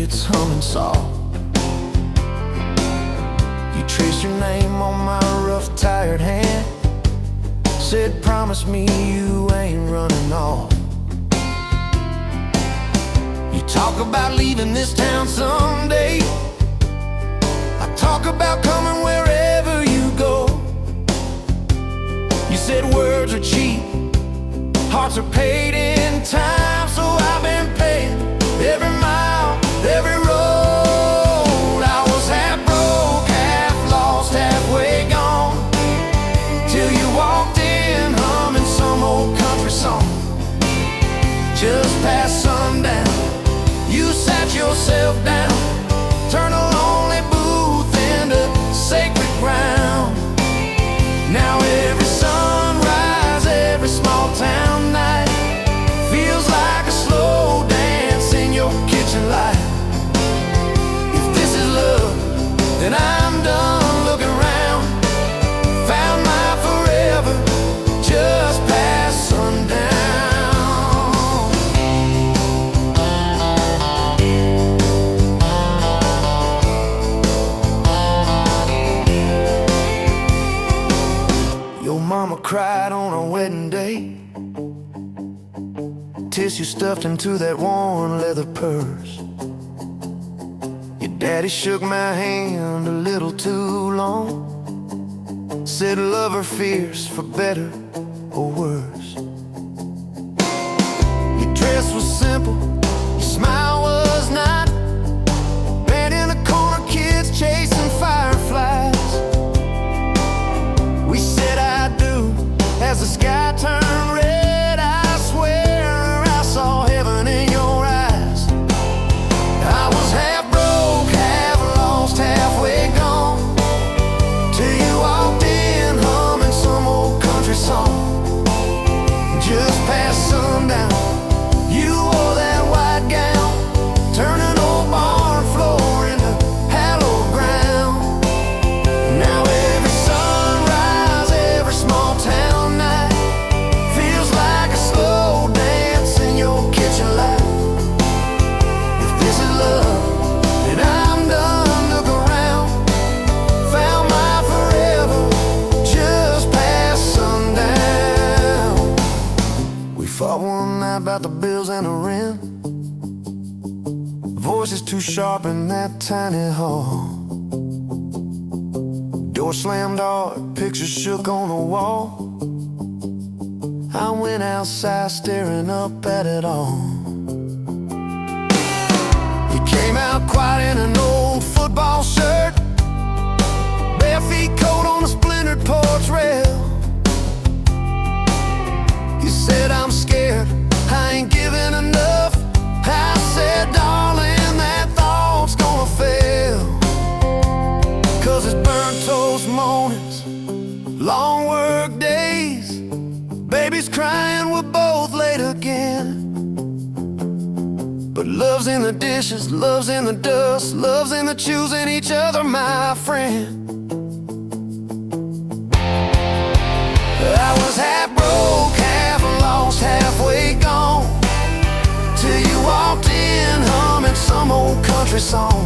crickets humming soft. You traced your name on my rough, tired hand, said promise me you ain't running off. You talk about leaving this town someday, I talk about coming wherever you go. You said words are cheap, hearts are paid in time, so I've been paying every mile, every road. I was half broke, half lost, halfway gone, till you walked in humming some old country song. Just past sundown, you sat yourself down, turned a lonely booth into sacred ground. Now every sunrise, every small town night feels like a slow dance in your kitchen light. If this is love, then I'm done looking around. Found my forever just past sundown. Your mama cried on our wedding day, tissue stuffed into that worn leather purse. Your daddy shook my hand a little too long, said love her fierce for better or worse. Your dress was simple, your smile was not, bent in a corner, kids chasing fireflies. We said I do as the sky turned red. I swear I saw heaven in your eyes. I was half broke, half lost, halfway gone, till you walked in humming some old country song. Just past sundown, you wore that white gown, turning old barn floor into hallowed ground. Now every sunrise, every small town night feels like a slow dance in your kitchen light. If this is love, then I'm done looking around. Found my forever just past sundown. We fought one night about the bills and the rent, voices too sharp in that tiny hall. Door slammed hard, pictures shook on the wall. I went outside staring up at it all. You came out quiet in an old football shirt, bare feet cold on the splintered porch rail. You said I'm scared, I ain't giving enough. I said darling, that thought's gonna fail. 'Cause it's burnt toast mornings, long work days, babies crying, we're both late again. But love's in the dishes, love's in the dust, love's in the choosing each other, my friend. I was half broke, half lost, halfway gone, till you walked in humming some old country song.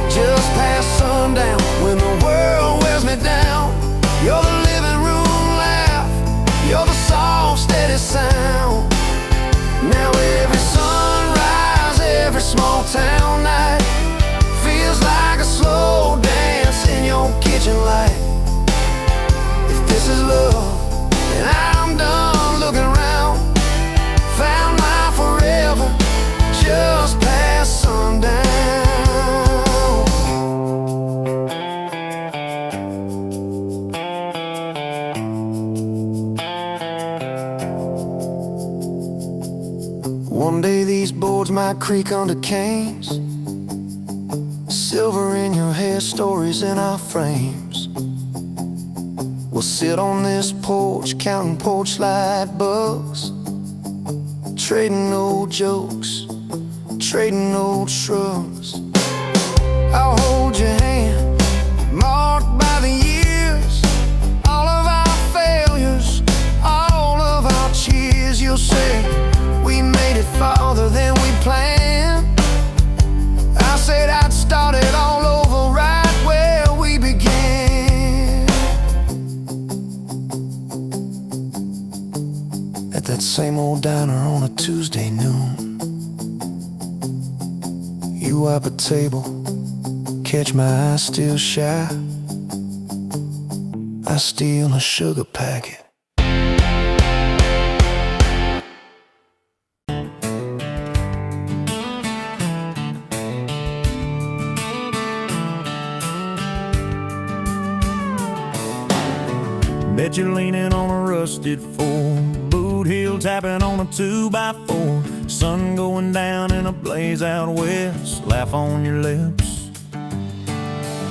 Just past sundown, when the world wears me down, you're the living room laugh, you're the soft, steady sound. Now every sunrise, every small town night feels like a slow dance in your kitchen light. If this is love, then I'm done looking around. Found my forever just past sundown. One day these boards might creak under canes, silver in your hair, stories in our frames. We'll sit on this porch, counting porch light bugs, trading old jokes, trading old shrugs. I'll hold your hand, marked by the years, all of our failures, all of our cheers. You'll say we made it farther than we planned. diner on a Tuesday noon. You wipe a table, catch my eye still shy. I steal a sugar packet. Bet you're leaning on a rusted Ford, boot heel tapping on a 2x4. Sun going down in a blaze out west, laugh on your lips,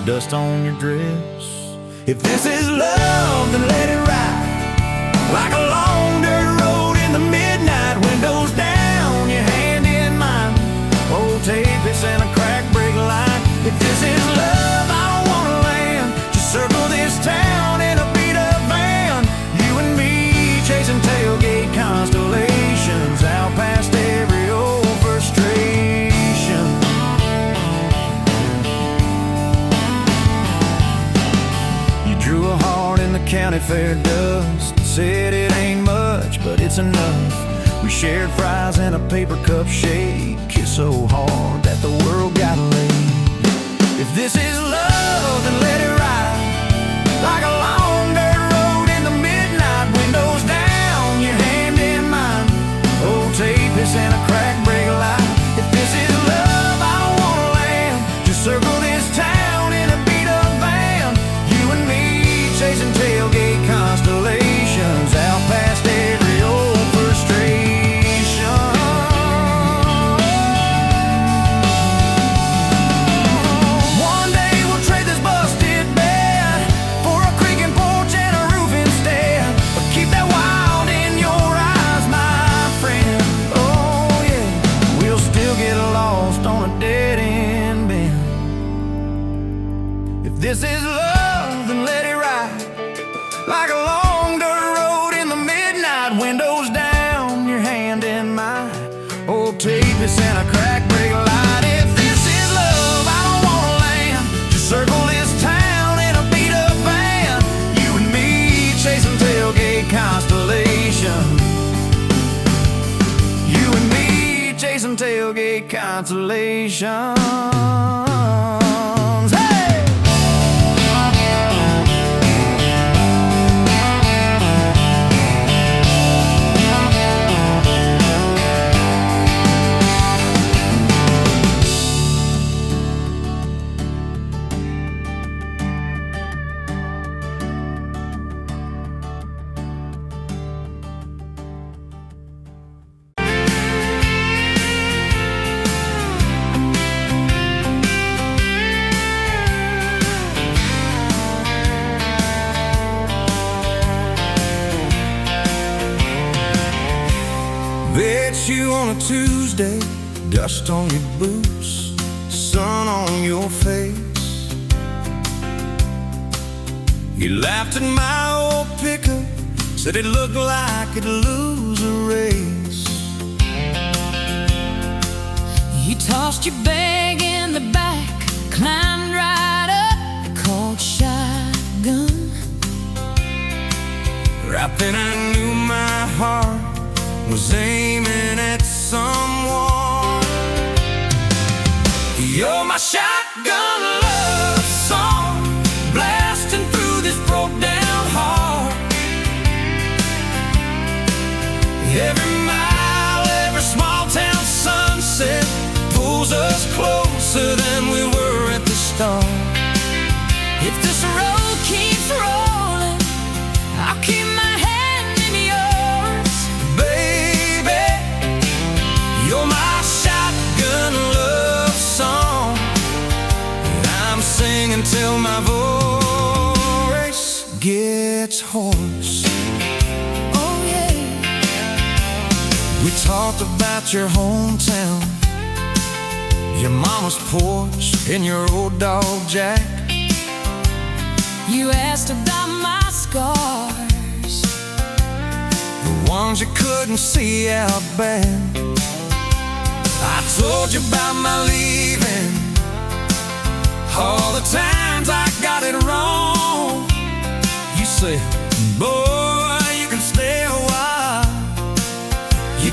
dust on your dress. If this is love, then let it ride like a long dirt road in the midnight. Windows down, your hand in mine, old tapeits and a crack brake line. If this is love, I don't wanna land, just circle this town in a beat-up van. You and me chasing tailgate constellations, out past every old frustration. You drew a heart in the county fair dust, said it ain't much, but it's enough. We shared fries in a paper cup shake, kissed so hard that the world got laid. If this is love, then let it ride like a long dirt road in the midnight. Windows down, your hand in mine, old tapeits and a crack brake light. If this is love, I don't wanna land, just circle this town in a beat-up van. You and me chasing tailgate constellations, out past every old frustration. One day we'll trade this busted bed for a creaking porch and a roof instead. But keep that wild in your eyes, my friend. Oh yeah, we'll still get lost on a dead-end bend. If this is love, then let it ride like a long dirt road in the midnight. Windows down, your hand in mine, old tapeits and a crack brake light. If this is love, I don't wanna land, just circle this town in a beat-up van. You and me chasing tailgate constellation. You and me chasing tailgate constellations. Hey! Bet you on a Tuesday, dust on your boots, sun on your face. You laughed at my old pickup, said it looked like it'd lose a race. You tossed your bag in the back, climbed right up, called shotgun. Right then I knew my heart was aiming at someone. You're my shotgun love song, blasting through this broke down heart. Every mile, every small town sunset pulls us closer than we were at the start. If this road keeps rolling, I'll keep my hand in yours. Baby, you're my shotgun love song, and I'm singing till my voice gets hoarse. Oh yeah. We talked about your hometown, your mama's porch, and your old dog Jack. You asked about my scars, the ones you couldn't see out back. I told you about my leaving, all the times I got it wrong. You said, boy, you can stay a while. You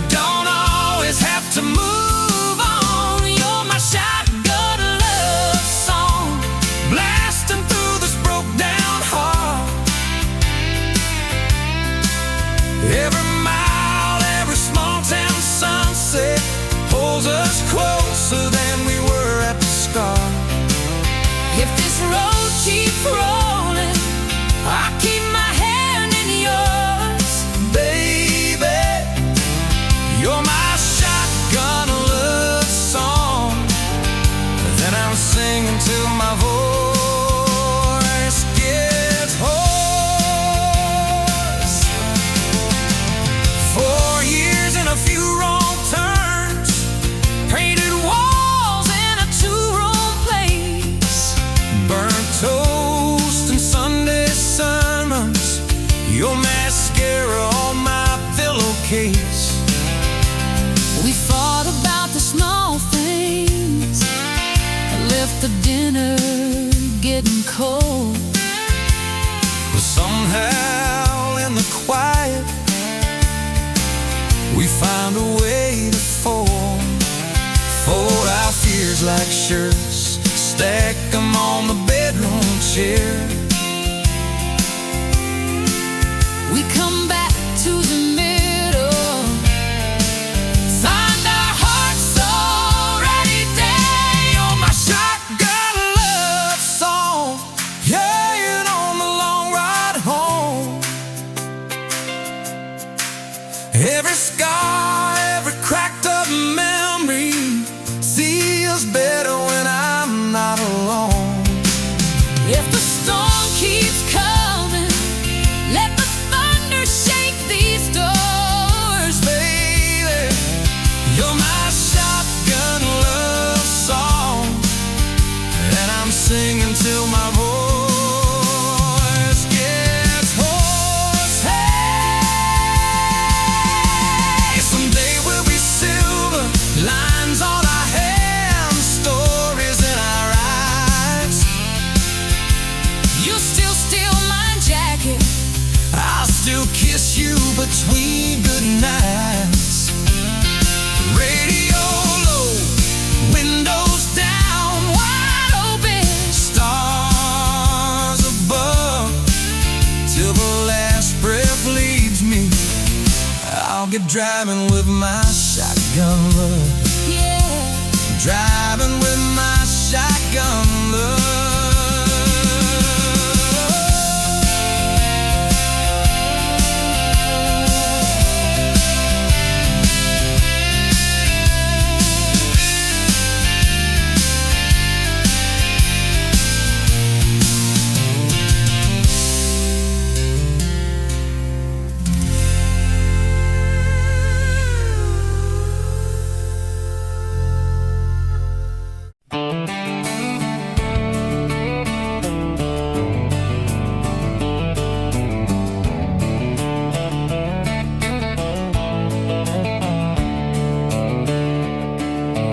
the dinner getting cold. But somehow in the quiet we find a way to fold our fears like shirts, stack them on the bedroom chair. We come back to the middle, find our hearts already dead. On my shotgun love song, yeah, on the long ride home. Every scar, every cracked up memory feels better when I'm not alone. If the storm keeps coming, let the thunder shake these doors. Baby, you're my shotgun love song, and I'm singing till my voice gets hoarse. Hey, someday we'll be silver, lines on our hands, stories in our eyes. You still steal my jacket, I'll still kiss you between good nights. Radio low, windows down, wide open. stars above, till the last breath leaves me. I'll get driving with my shotgun love, Yeah, driving with my shotgun love.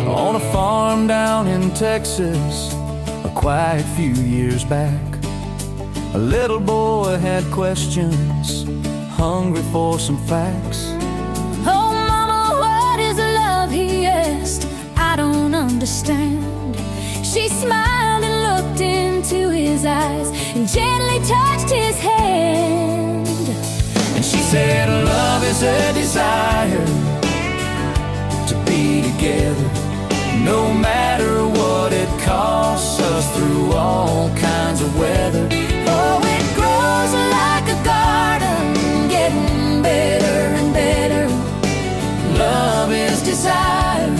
On a farm down in Texas, a quiet few years back, a little boy had questions, hungry for some facts. oh mama, what is love, he asked. I don't understand. She smiled and looked into his eyes and gently touched his hand. And she said, love is a desire to be together, no matter what it costs us, through all kinds of weather. Oh, it grows like a garden, getting better and better. Love is desire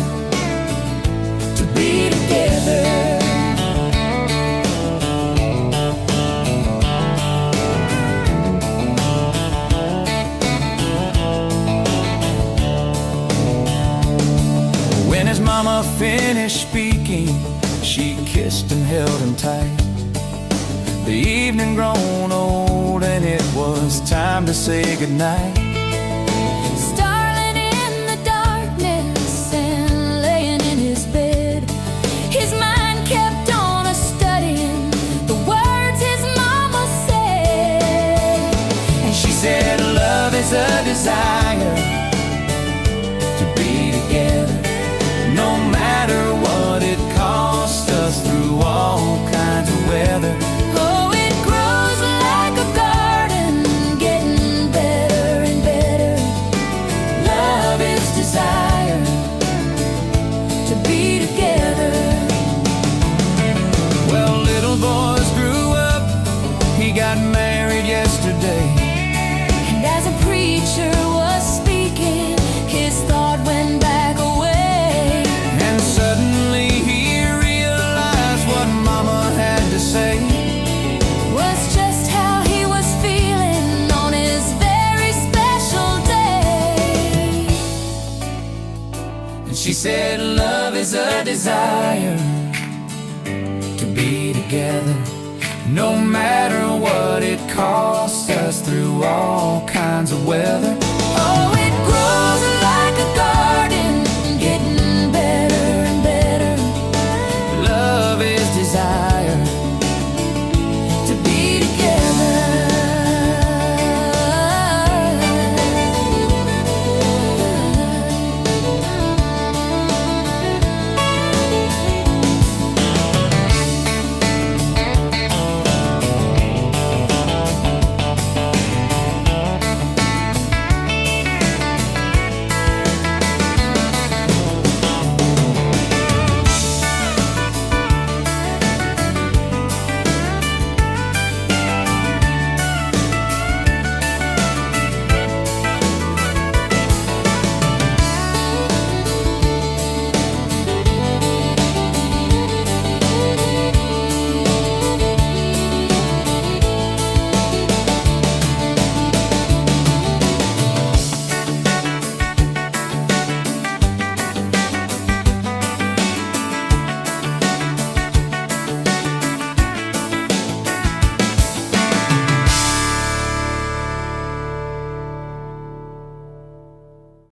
to be together. When his mama finished speaking, she kissed and held him tight. The evening grown old, and it was time to say goodnight. Starling in the darkness and laying in his bed, his mind kept on studying the words his mama said. And she said, love is a desire to be together, no matter what it costs us, through all kinds of weather. Oh, it grows like a garden, getting better and better. Love is desire To be together. Well, little boys grew up, he got married yesterday. And as a preacher was speaking, his thought went back away. And suddenly he realized what mama had to say. Was just how he was feeling on his very special day. And she said, love is a desire to be together, no matter what it costs us, through all kinds of weather.